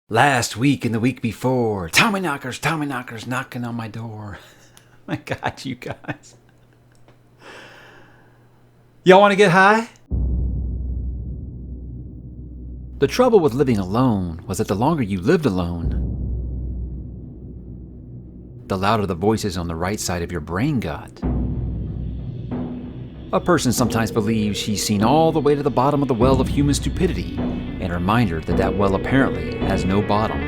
Last week and the week before, Tommyknockers knocking on my door. My God, you guys. Y'all want to get high? The trouble with living alone was that the longer you lived alone, the louder the voices on the right side of your brain got. A person sometimes believes she's seen all the way to the bottom of the well of human stupidity, and a reminder that that well apparently has no bottom.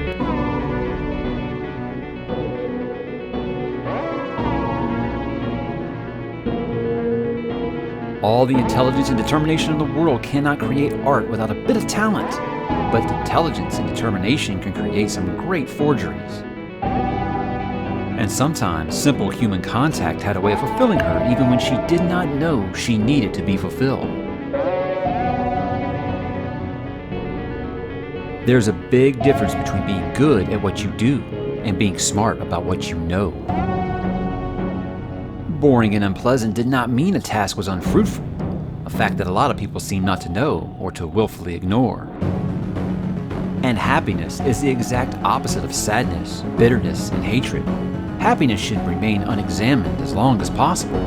All the intelligence and determination in the world cannot create art without a bit of talent, but intelligence and determination can create some great forgeries. And sometimes simple human contact had a way of fulfilling her even when she did not know she needed to be fulfilled. There's a big difference between being good at what you do and being smart about what you know. Boring and unpleasant did not mean a task was unfruitful, a fact that a lot of people seem not to know or to willfully ignore. And happiness is the exact opposite of sadness, bitterness, and hatred. Happiness should remain unexamined as long as possible.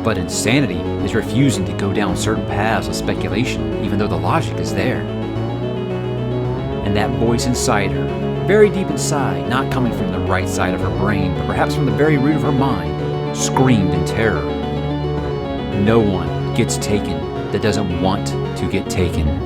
But insanity is refusing to go down certain paths of speculation, even though the logic is there. And that voice inside her, very deep inside, not coming from the right side of her brain, but perhaps from the very root of her mind, screamed in terror. No one gets taken that doesn't want to get taken.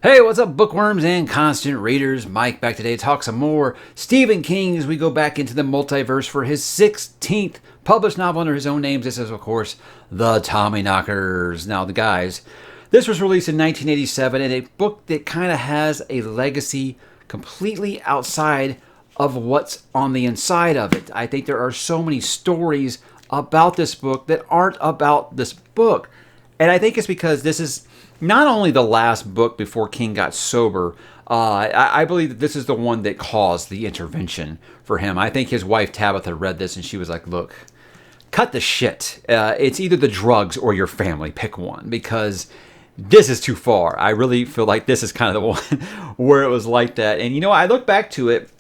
Hey, what's up, bookworms and constant readers? Mike back today to talk some more Stephen King as we go back into the multiverse for his 16th published novel under his own name. This is, of course, The Tommyknockers. Now, the guys, this was released in 1987 and a book that kind of has a legacy completely outside of what's on the inside of it. I think there are so many stories about this book that aren't about this book. And I think it's because this is not only the last book before King got sober, I believe that this is the one that caused the intervention for him. I think his wife Tabitha read this and she was like, look, cut the shit. It's either the drugs or your family. Pick one, because this is too far. I really feel like this is kind of the one where it was like that. And, you know, I look back to it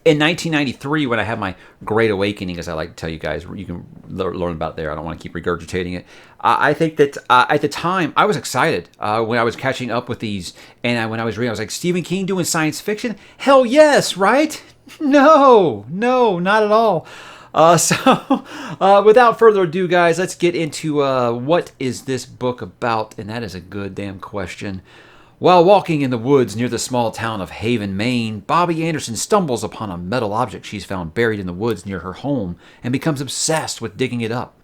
in 1993 when I had my great awakening, as I like to tell you guys. You can learn about there. I don't want to keep regurgitating it. I think that at the time I was excited when I was catching up with these, and when I was reading, I was like, Stephen King doing science fiction? Hell yes, right? No, not at all. So without further ado, guys, let's get into what is this book about, and that is a good damn question. While walking in the woods near the small town of Haven, Maine, Bobby Anderson stumbles upon a metal object she's found buried in the woods near her home and becomes obsessed with digging it up.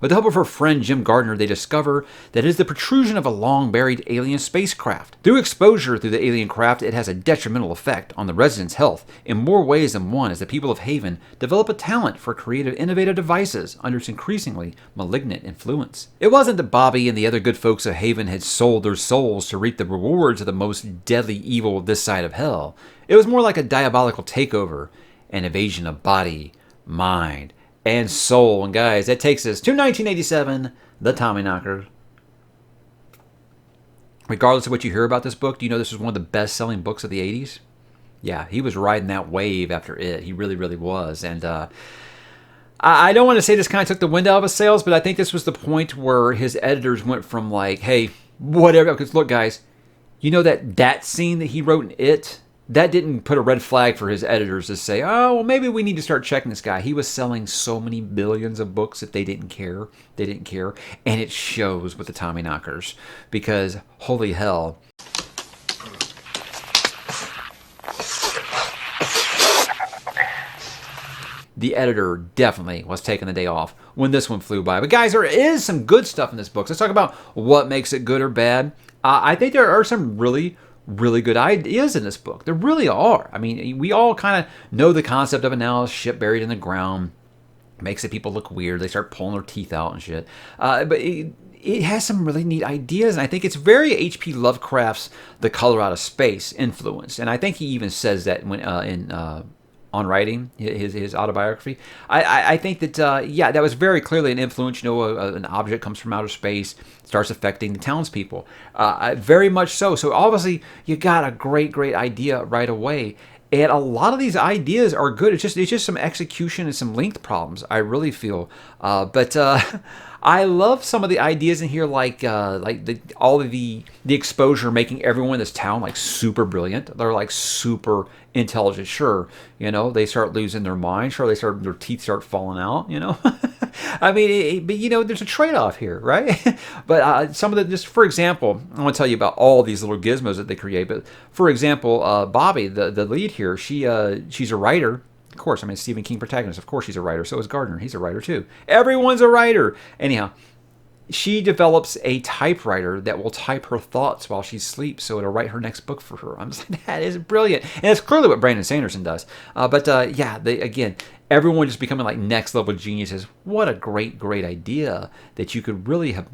With the help of her friend Jim Gardner, they discover that it is the protrusion of a long-buried alien spacecraft. Through exposure through the alien craft, it has a detrimental effect on the residents' health in more ways than one, as the people of Haven develop a talent for creative, innovative devices under its increasingly malignant influence. It wasn't that Bobby and the other good folks of Haven had sold their souls to reap the rewards of the most deadly evil this side of hell. It was more like a diabolical takeover, an invasion of body, mind, and soul. And guys, that takes us to 1987, The Tommyknockers. Regardless of what you hear about this book, do you know this was one of the best-selling books of the 80s? Yeah, he was riding that wave after it. He really, really was. And I don't want to say this kind of took the wind out of his sails, but I think this was the point where his editors went from like, hey, whatever. Because look, guys, you know that scene that he wrote in It? That didn't put a red flag for his editors to say, oh, well, maybe we need to start checking this guy. He was selling so many billions of books that they didn't care. They didn't care. And it shows with the Tommyknockers. Because, holy hell. The editor definitely was taking the day off when this one flew by. But guys, there is some good stuff in this book. Let's talk about what makes it good or bad. I think there are some really really good ideas in this book. There really are. I mean, we all kind of know the concept of an owl ship buried in the ground. Makes the people look weird. They start pulling their teeth out and shit. But it has some really neat ideas, and I think it's very H.P. Lovecraft's The Color Out of Space influence. And I think he even says that when on writing his autobiography. I think that that was very clearly an influence. You know, an object comes from outer space, starts affecting the townspeople. Very much so. So obviously you got a great idea right away. And a lot of these ideas are good. It's just some execution and some length problems, I really feel. But I love some of the ideas in here, like all of the exposure making everyone in this town like super brilliant. They're like super intelligent. Sure, you know, they start losing their mind. Sure, their teeth start falling out. You know, I mean, but you know, there's a trade-off here, right? But some of the, just for example, I want to tell you about all these little gizmos that they create. But for example, Bobby, the lead here, she's a writer. Of course, I mean, Stephen King protagonist. Of course, she's a writer. So is Gardner. He's a writer too. Everyone's a writer. Anyhow, she develops a typewriter that will type her thoughts while she sleeps, so it'll write her next book for her. I'm just like, that is brilliant, and it's clearly what Brandon Sanderson does. Again, everyone just becoming like next level geniuses. What a great idea that you could really have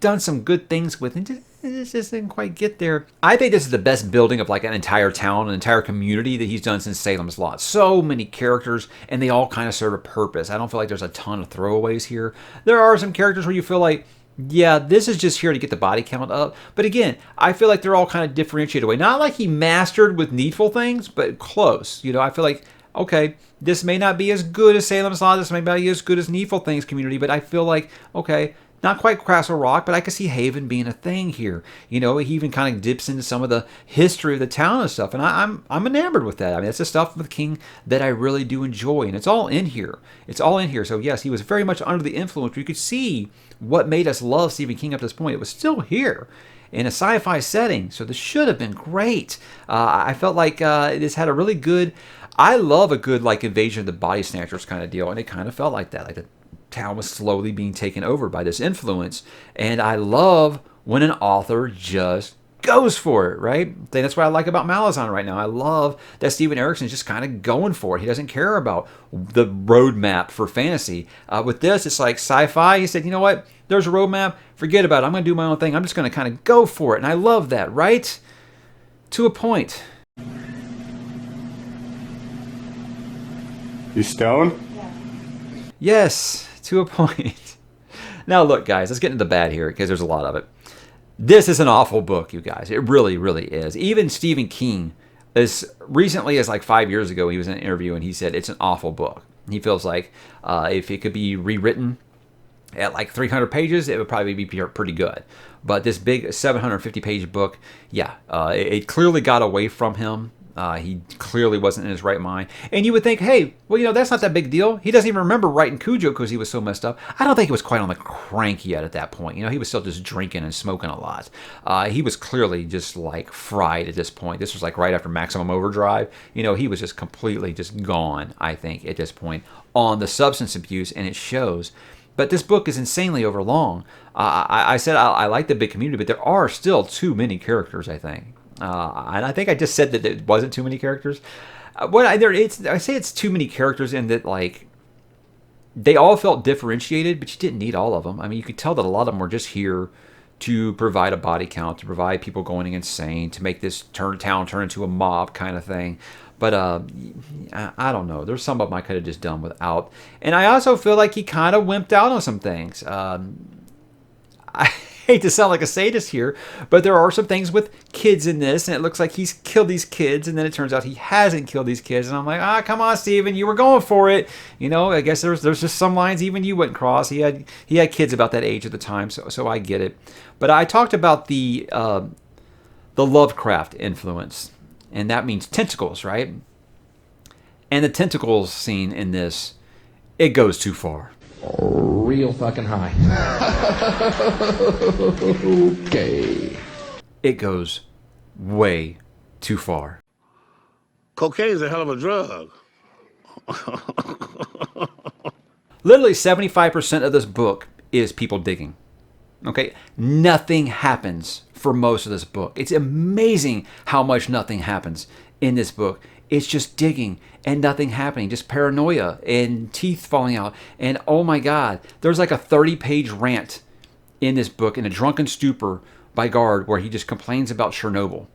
done some good things with, and it just didn't quite get there. I think this is the best building of like an entire town, an entire community that he's done since Salem's Lot. So many characters, and they all kind of serve a purpose. I don't feel like there's a ton of throwaways here. There are some characters where you feel like, yeah, this is just here to get the body count up. But again, I feel like they're all kind of differentiated away. Not like he mastered with needful things, but close. You know, I feel like, okay, this may not be as good as Salem's Lot. This may not be as good as Needful Things community, but I feel like, okay, not quite Castle Rock, but I can see Haven being a thing here. You know, he even kind of dips into some of the history of the town and stuff, and I'm enamored with that. I mean, that's the stuff with King that I really do enjoy, and it's all in here. It's all in here. So yes, he was very much under the influence. You could see what made us love Stephen King up to this point. It was still here in a sci-fi setting, so this should have been great. I felt like this had a really good. I love a good like Invasion of the Body Snatchers kind of deal, and it kind of felt like that. Like the town was slowly being taken over by this influence, and I love when an author just goes for it, right? That's what I like about Malazan right now. I love that Steven Erikson is just kind of going for it. He doesn't care about the roadmap for fantasy. With this, it's like sci-fi. He said, you know what? There's a roadmap. Forget about it. I'm going to do my own thing. I'm just going to kind of go for it, and I love that, right? To a point. You stoned? Yes, to a point. Now look, guys, let's get into the bad here because there's a lot of it. This is an awful book, you guys. It really is. Even Stephen King, as recently as like 5 years ago, he was in an interview and he said it's an awful book. He feels like if it could be rewritten at like 300 pages, it would probably be pretty good. But this big 750-page book, it clearly got away from him. He clearly wasn't in his right mind. And you would think, hey, well, you know, that's not that big a deal. He doesn't even remember writing Cujo because he was so messed up. I don't think he was quite on the crank yet at that point. You know, he was still just drinking and smoking a lot. He was clearly just like fried at this point. This was like right after Maximum Overdrive. You know, he was just completely just gone, I think, at this point on the substance abuse, and it shows. But this book is insanely overlong. I said I like the big community, but there are still too many characters, I think. And I think I just said that it wasn't too many characters. I say it's too many characters in that, like, they all felt differentiated, but you didn't need all of them. I mean, you could tell that a lot of them were just here to provide a body count, to provide people going insane, to make this town turn into a mob kind of thing. But I don't know. There's some of them I could have just done without. And I also feel like he kind of wimped out on some things. I hate to sound like a sadist here, but there are some things with kids in this, and it looks like he's killed these kids, and then it turns out he hasn't killed these kids, and I'm like, come on, Steven, you were going for it. You know, I guess there's just some lines even you wouldn't cross. He had kids about that age at the time, so I get it. But I talked about the Lovecraft influence, and that means tentacles, right? And the tentacles scene in this, it goes too far. Real fucking high. Okay. It goes way too far. Cocaine's a hell of a drug. Literally 75% of this book is people digging. Okay, nothing happens for most of this book. It's amazing how much nothing happens in this book. It's just digging and nothing happening, just paranoia and teeth falling out. And oh my God, there's like a 30-page rant in this book in a drunken stupor by Guard where he just complains about Chernobyl.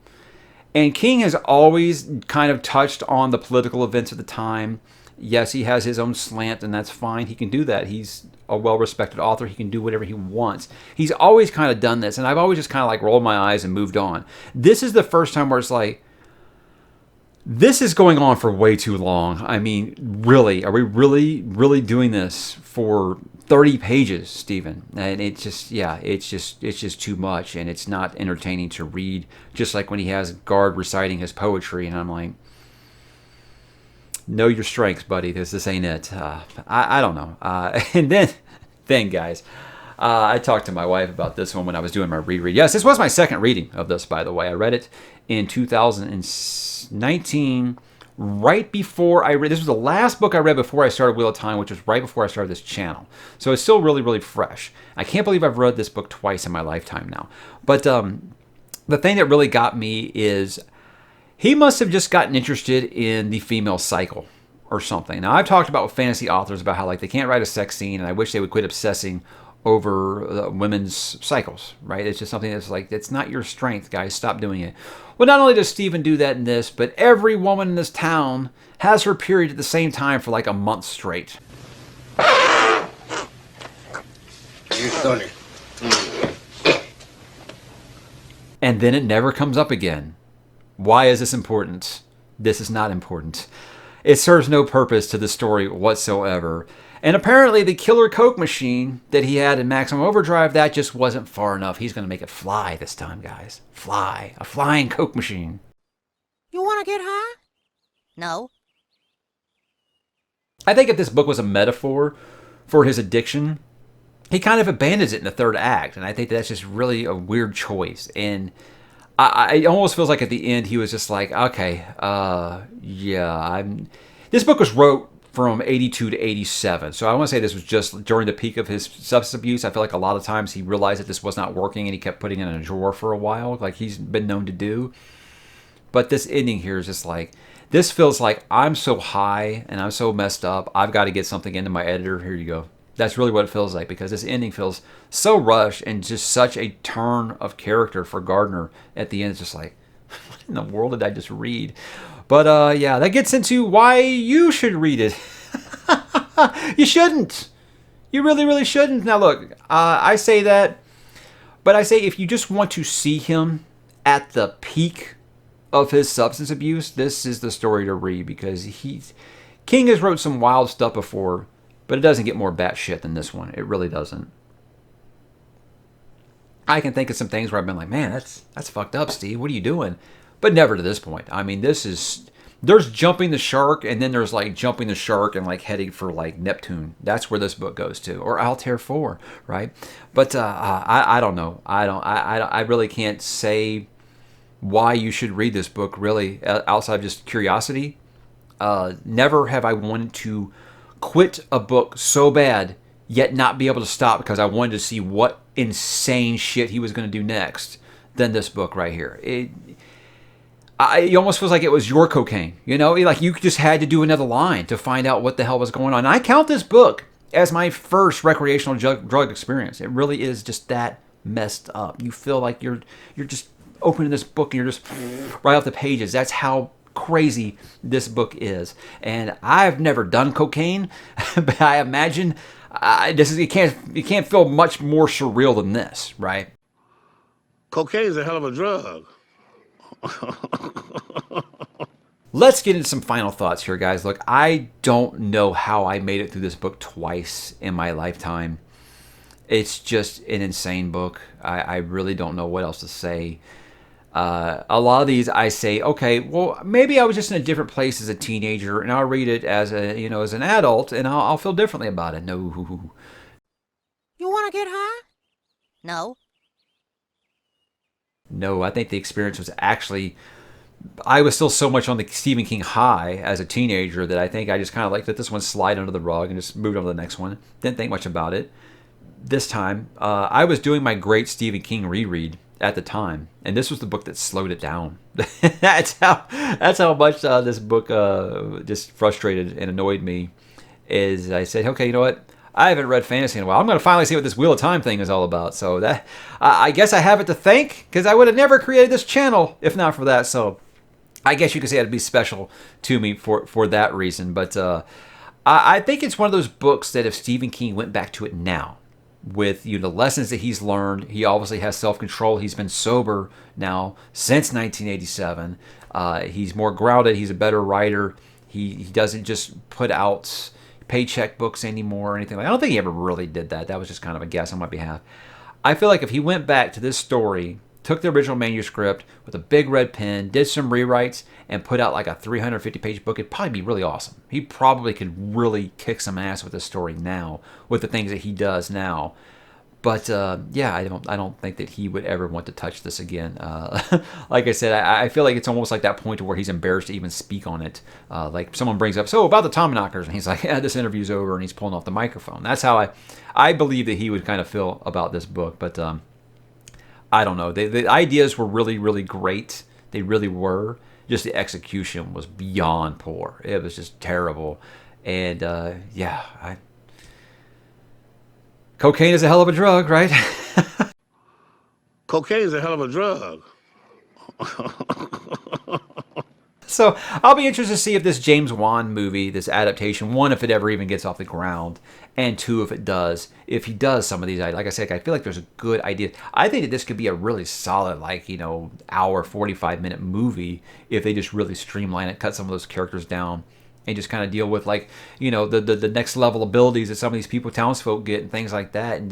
And King has always kind of touched on the political events of the time. Yes, he has his own slant, and that's fine. He can do that. He's a well-respected author. He can do whatever he wants. He's always kind of done this, and I've always just kind of like rolled my eyes and moved on. This is the first time where it's like, this is going on for way too long. I mean, really, are we really doing this for 30 pages, Stephen? And it's just too much, and it's not entertaining to read. Just like when he has Guard reciting his poetry, and I'm like, know your strengths, buddy. This ain't it. I don't know. And then guys, I talked to my wife about this one when I was doing my reread. Yes, this was my second reading of this, by the way. I read it in 2019, right before I read. This was the last book I read before I started Wheel of Time, which was right before I started this channel. So it's still really fresh. I can't believe I've read this book twice in my lifetime now. But the thing that really got me is he must have just gotten interested in the female cycle or something. Now, I've talked about with fantasy authors about how like they can't write a sex scene, and I wish they would quit obsessing over women's cycles, right? It's just something that's like, it's not your strength, guys. Stop doing it. Well, not only does Stephen do that in this, but every woman in this town has her period at the same time for like a month straight. And then it never comes up again. Why is this important? This is not important. It serves no purpose to the story whatsoever. And apparently the killer Coke machine that he had in Maximum Overdrive, that just wasn't far enough. He's going to make it fly this time, guys. Fly. A flying Coke machine. You want to get high? No. I think if this book was a metaphor for his addiction, he kind of abandons it in the third act. And I think that's just really a weird choice. And it almost feels like at the end he was just like, okay, This book was wrote from 82 to 87. So I want to say this was just during the peak of his substance abuse. I feel like a lot of times he realized that this was not working and he kept putting it in a drawer for a while, like he's been known to do. But this ending here is just like, this feels like I'm so high and I'm so messed up, I've got to get something into my editor. Here you go. That's really what it feels like, because this ending feels so rushed and just such a turn of character for Gardner at the end. It's just like, what in the world did I just read? But yeah, that gets into why you should read it. You shouldn't. You really shouldn't. Now look, I say that, but I say if you just want to see him at the peak of his substance abuse, this is the story to read, because King has wrote some wild stuff before, but it doesn't get more batshit than this one. It really doesn't. I can think of some things where I've been like, man, that's fucked up, Steve. What are you doing? But never to this point. I mean, there's jumping the shark, and then there's like jumping the shark and like heading for like Neptune. That's where this book goes to, or Altair 4, right? But I don't know. I really can't say why you should read this book, really, outside of just curiosity. Never have I wanted to quit a book so bad yet not be able to stop because I wanted to see what insane shit he was going to do next than this book right here. It almost feels like it was your cocaine, you know? Like you just had to do another line to find out what the hell was going on. And I count this book as my first recreational drug experience. It really is just that messed up. You feel like you're just opening this book and you're just right off the pages. That's how crazy this book is. And I've never done cocaine, but I imagine it can't feel much more surreal than this, right? Cocaine is a hell of a drug. Let's get into some final thoughts here, guys. Look, I don't know how I made it through this book twice in my lifetime. It's just an insane book. I really don't know what else to say. A lot of these I say, okay, well, maybe I was just in a different place as a teenager, and I'll read it as as an adult, and I'll feel differently about it. No. You want to get high? No. No, I think the experience was actually, I was still so much on the Stephen King high as a teenager that I think I just kind of like let this one slide under the rug and just moved on to the next one. Didn't think much about it. this time, I was doing my great Stephen King reread at the time, and this was the book that slowed it down. That's how much this book just frustrated and annoyed me. Is I said, okay, you know what? I haven't read fantasy in a while. I'm going to finally see what this Wheel of Time thing is all about. So that I guess I have it to thank, because I would have never created this channel if not for that. So I guess you could say it'd be special to me for that reason. But I think it's one of those books that if Stephen King went back to it now, with the lessons that he's learned, he obviously has self-control. He's been sober now since 1987. He's more grounded. He's a better writer. He doesn't just put out paycheck books anymore or anything like that. I don't think he ever really did that. That was just kind of a guess on my behalf. I feel like if he went back to this story, took the original manuscript with a big red pen, did some rewrites, and put out like a 350-page book, it'd probably be really awesome. He probably could really kick some ass with this story now, with the things that he does now. But yeah, I don't think that he would ever want to touch this again. Like I said, I feel like it's almost like that point to where he's embarrassed to even speak on it. Like someone brings up, so about the Tommyknockers, and he's like, yeah, this interview's over, and he's pulling off the microphone. That's how I believe that he would kind of feel about this book. But I don't know. The ideas were really, really great. They really were. Just the execution was beyond poor. It was just terrible. And yeah, cocaine is a hell of a drug, right? Cocaine is a hell of a drug. So I'll be interested to see if this James Wan movie, this adaptation, one, if it ever even gets off the ground, and two, if it does, if he does some of these, like I said, I feel like there's a good idea. I think that this could be a really solid, like, hour, 45-minute movie if they just really streamline it, cut some of those characters down, and just kind of deal with, like, the next level abilities that some of these people, townsfolk, get and things like that, and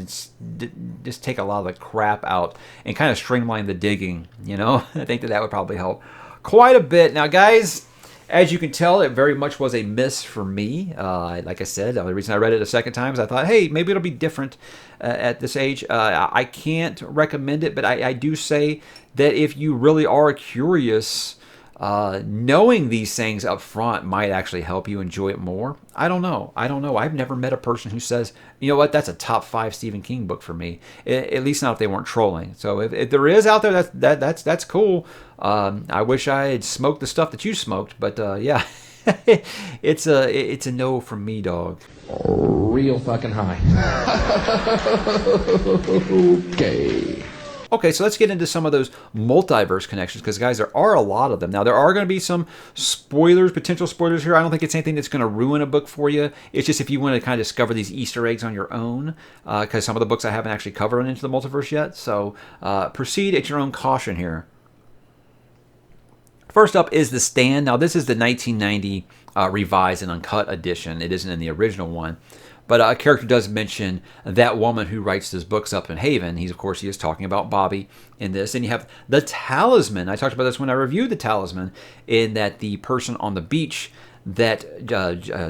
just take a lot of the crap out and kind of streamline the digging, I think that would probably help quite a bit. Now, guys, as you can tell, it very much was a miss for me. Like I said, the only reason I read it a second time is I thought, hey, maybe it'll be different at this age. I can't recommend it, but I do say that if you really are curious, knowing these things up front might actually help you enjoy it more. I don't know. I've never met a person who says, you know what, that's a top 5 Stephen King book for me. At least not if they weren't trolling. So if there is out there, that's cool. I wish I had smoked the stuff that you smoked, but yeah, it's a no from me, dog. Real fucking high. Okay. Okay, so let's get into some of those multiverse connections, because, guys, there are a lot of them. Now, there are going to be some spoilers, potential spoilers here. I don't think it's anything that's going to ruin a book for you. It's just if you want to kind of discover these Easter eggs on your own, because some of the books I haven't actually covered into the multiverse yet. So proceed at your own caution here. First up is The Stand. Now, this is the 1990 revised and uncut edition. It isn't in the original one. But a character does mention that woman who writes his books up in Haven. He is talking about Bobby in this. And you have the Talisman. I talked about this when I reviewed the Talisman, in that the person on the beach that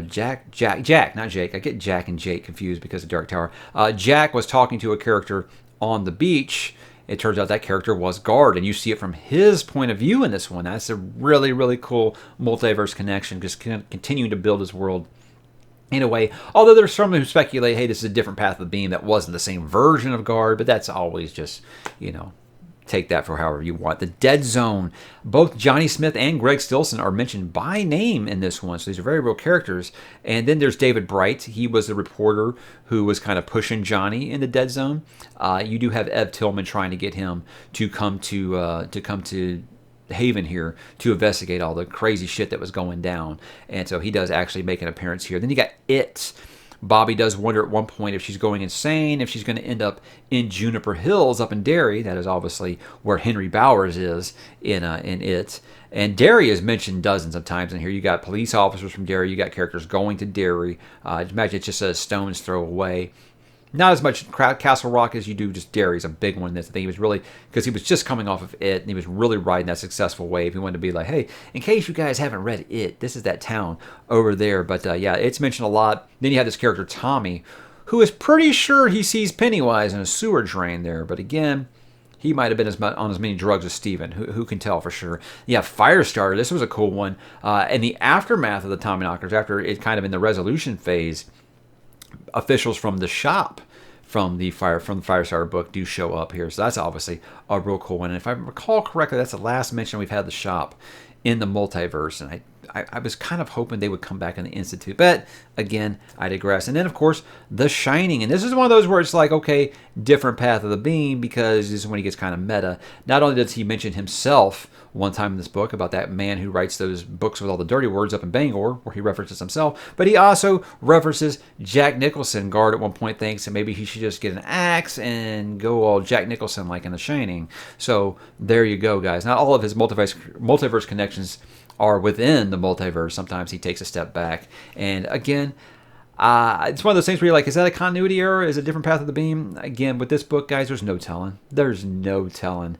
Jack, not Jake. I get Jack and Jake confused because of Dark Tower. Jack was talking to a character on the beach. It turns out that character was Guard, and you see it from his point of view in this one. That's a really, really cool multiverse connection, just continuing to build his world in a way. Although there's some who speculate, hey, this is a different Path of the Beam that wasn't the same version of Guard, but that's always just, take that for however you want. The Dead Zone. Both Johnny Smith and Greg Stilson are mentioned by name in this one, so these are very real characters. And then there's David Bright. He was the reporter who was kind of pushing Johnny in the Dead Zone. You do have Ev Tillman trying to get him to come to Haven here to investigate all the crazy shit that was going down, and so he does actually make an appearance here. Then you got It. Bobby does wonder at one point if she's going insane, if she's going to end up in Juniper Hills up in Derry. That is obviously where Henry Bowers is in It. And Derry is mentioned dozens of times in here. You got police officers from Derry. You got characters going to Derry. Imagine it's just a stone's throw away. Not as much Castle Rock as you do just Derry is a big one. I think he was really, because he was just coming off of It, and he was really riding that successful wave. He wanted to be like, hey, in case you guys haven't read It, this is that town over there. But yeah, it's mentioned a lot. Then you have this character, Tommy, who is pretty sure he sees Pennywise in a sewer drain there. But again, he might have been on as many drugs as Steven. Who can tell for sure? Yeah, Firestarter. This was a cool one. In the aftermath of the Tommyknockers, after it kind of in the resolution phase, officials from the shop from the Firestarter book do show up here. So that's obviously a real cool one. And if I recall correctly, that's the last mention we've had the shop in the multiverse. And I was kind of hoping they would come back in the Institute. But again, I digress. And then, of course, The Shining. And this is one of those where it's like, okay, different path of the beam, because this is when he gets kind of meta. Not only does he mention himself one time in this book about that man who writes those books with all the dirty words up in Bangor, where he references himself, but he also references Jack Nicholson. Guard at one point thinks that maybe he should just get an axe and go all Jack Nicholson like in The Shining. So there you go, guys. Not all of his multiverse connections are within the multiverse. Sometimes he takes a step back. And again, it's one of those things where you're like, is that a continuity error? Is it a different path of the beam? Again, with this book, guys, there's no telling. There's no telling.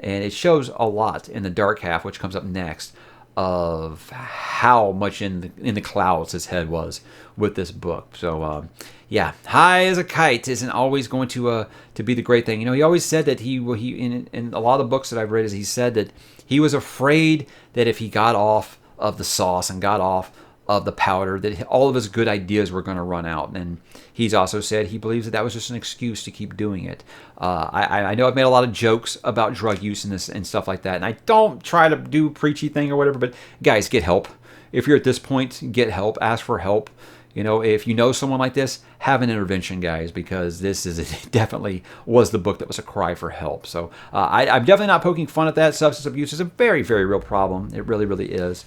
And it shows a lot in the dark half, which comes up next, of how much in the clouds his head was with this book. So yeah, high as a kite isn't always going to be the great thing. You know, he always said that he in a lot of the books that I've read, is he said that he was afraid that if he got off of the sauce and got off of the powder, that all of his good ideas were going to run out. And he's also said he believes that was just an excuse to keep doing it. I know I've made a lot of jokes about drug use and stuff like that, and I don't try to do preachy thing or whatever, but guys, get help. If you're at this point, get help. Ask for help. You know, if you know someone like this, have an intervention, guys, because this definitely was the book that was a cry for help. So I'm definitely not poking fun at that. Substance abuse is a very, very real problem. It really, really is.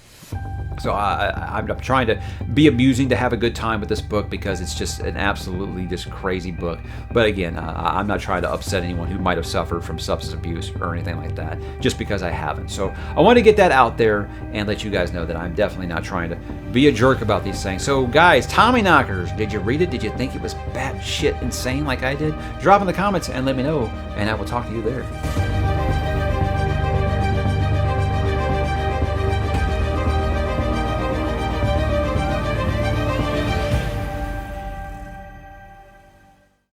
So I'm trying to be amusing, to have a good time with this book, because it's just an absolutely just crazy book. But again, I'm not trying to upset anyone who might have suffered from substance abuse or anything like that, just because I haven't. So I want to get that out there and let you guys know that I'm definitely not trying to be a jerk about these things. So guys, Tommyknockers, did you read it? Did you think it was batshit insane like I did? Drop in the comments and let me know, and I will talk to you there.